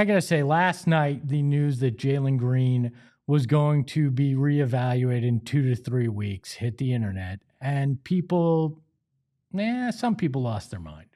I got to say, last night, the news that Jalen Green was going to be reevaluated in 2 to 3 weeks hit the internet, and some people lost their mind.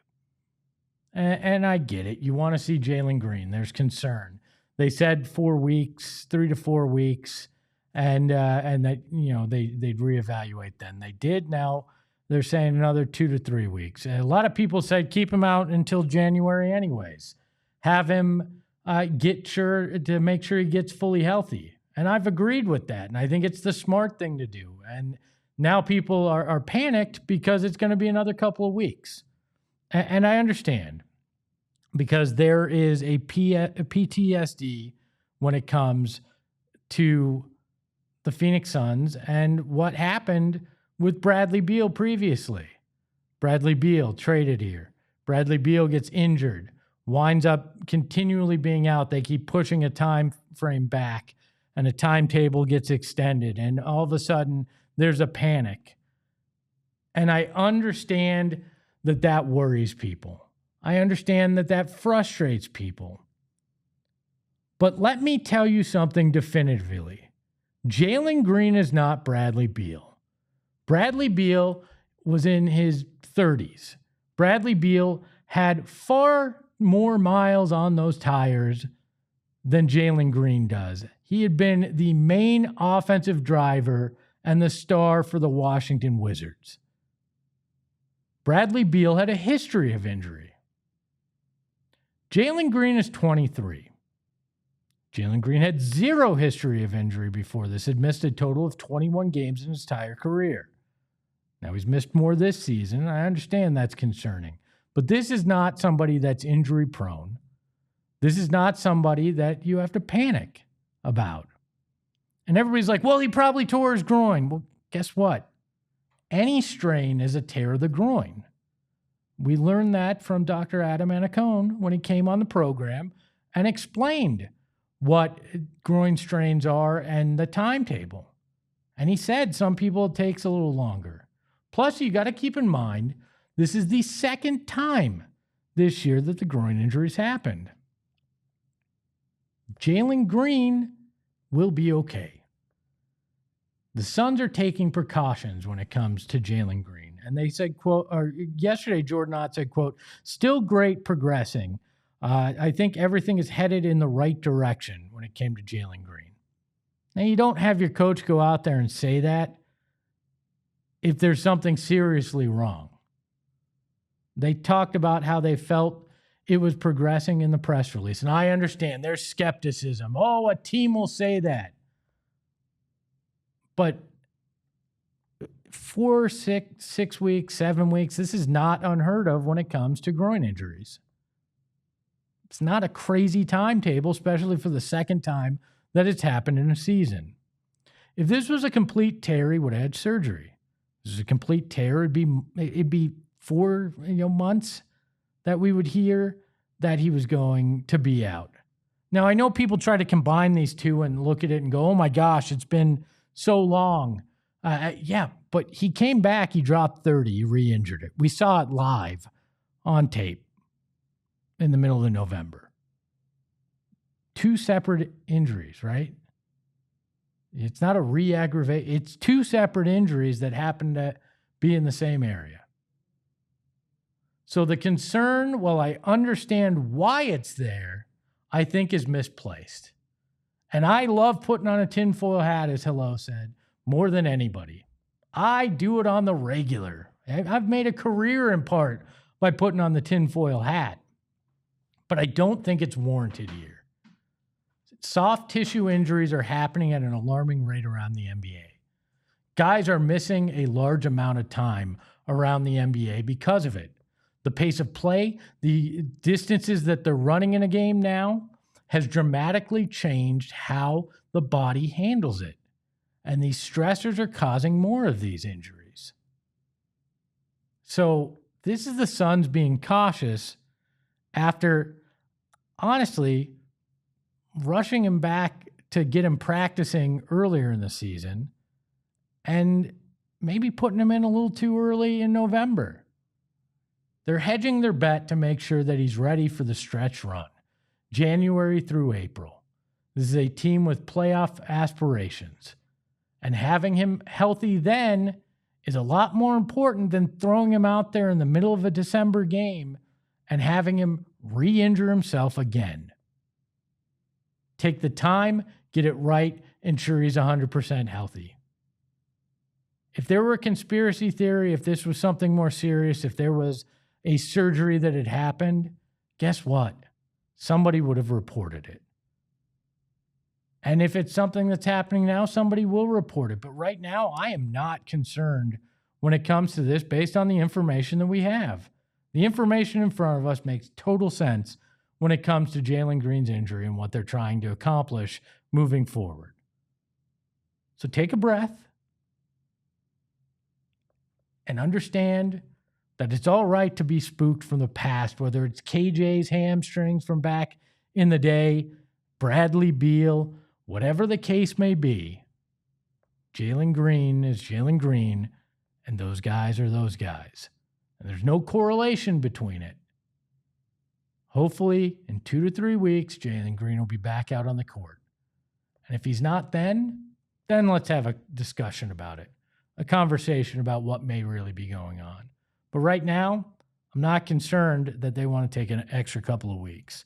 And I get it. You want to see Jalen Green. There's concern. They said 4 weeks, 3 to 4 weeks, and that they'd reevaluate then. They did. Now they're saying another 2 to 3 weeks. And a lot of people said keep him out until January anyways. Have him make sure he gets fully healthy. And I've agreed with that. And I think it's the smart thing to do. And now people are panicked because it's going to be another couple of weeks. And I understand, because there is a PTSD when it comes to the Phoenix Suns and what happened with Bradley Beal previously. Bradley Beal traded here. Bradley Beal gets injured, winds up continually being out. They keep pushing a time frame back, and a timetable gets extended, and all of a sudden there's a panic. And I understand that worries people. I understand that frustrates people. But let me tell you something definitively. Jalen Green is not Bradley Beal. Bradley Beal was in his 30s. Bradley Beal had far more miles on those tires than Jalen Green does. He had been the main offensive driver and the star for the Washington Wizards. Bradley Beal had a history of injury. Jalen Green is 23. Jalen Green had zero history of injury before this. Had missed a total of 21 games in his entire career. Now he's missed more this season. I understand that's concerning. But this is not somebody that's injury prone. This is not somebody that you have to panic about. And everybody's like, well, he probably tore his groin. Well, guess what? Any strain is a tear of the groin. We learned that from Dr. Adam Anacone when he came on the program and explained what groin strains are and the timetable. And he said some people it takes a little longer. Plus, you got to keep in mind, this is the second time this year that the groin injuries happened. Jalen Green will be okay. The Suns are taking precautions when it comes to Jalen Green. And they said, quote, or yesterday, Jordan Ott said, quote, still great progressing. I think everything is headed in the right direction when it came to Jalen Green. Now, you don't have your coach go out there and say that if there's something seriously wrong. They talked about how they felt it was progressing in the press release. And I understand there's skepticism. Oh, a team will say that. But 4, 6 weeks, 7 weeks, this is not unheard of when it comes to groin injuries. It's not a crazy timetable, especially for the second time that it's happened in a season. If this was a complete tear, he would have had surgery. If this is a complete tear, it'd be 4 months that we would hear that he was going to be out. Now, I know people try to combine these two and look at it and go, oh my gosh, it's been so long. Yeah, but he came back, he dropped 30, he re-injured it. We saw it live on tape in the middle of November. 2 separate injuries, right? It's not a re-aggravate. It's 2 separate injuries that happen to be in the same area. So the concern, while I understand why it's there, I think is misplaced. And I love putting on a tinfoil hat, as Hello said, more than anybody. I do it on the regular. I've made a career in part by putting on the tinfoil hat. But I don't think it's warranted here. Soft tissue injuries are happening at an alarming rate around the NBA. Guys are missing a large amount of time around the NBA because of it. The pace of play, the distances that they're running in a game now has dramatically changed how the body handles it. And these stressors are causing more of these injuries. So this is the Suns being cautious after, honestly, rushing him back to get him practicing earlier in the season and maybe putting him in a little too early in November. They're hedging their bet to make sure that he's ready for the stretch run. January through April. This is a team with playoff aspirations. And having him healthy then is a lot more important than throwing him out there in the middle of a December game and having him re-injure himself again. Take the time, get it right, ensure he's 100% healthy. If there were a conspiracy theory, if this was something more serious, if there was a surgery that had happened, guess what? Somebody would have reported it. And if it's something that's happening now, somebody will report it. But right now, I am not concerned when it comes to this based on the information that we have. The information in front of us makes total sense when it comes to Jalen Green's injury and what they're trying to accomplish moving forward. So take a breath and understand that it's all right to be spooked from the past, whether it's KJ's hamstrings from back in the day, Bradley Beal, whatever the case may be. Jalen Green is Jalen Green, and those guys are those guys. And there's no correlation between it. Hopefully, in 2 to 3 weeks, Jalen Green will be back out on the court. And if he's not then let's have a discussion about it, a conversation about what may really be going on. But right now, I'm not concerned that they want to take an extra couple of weeks.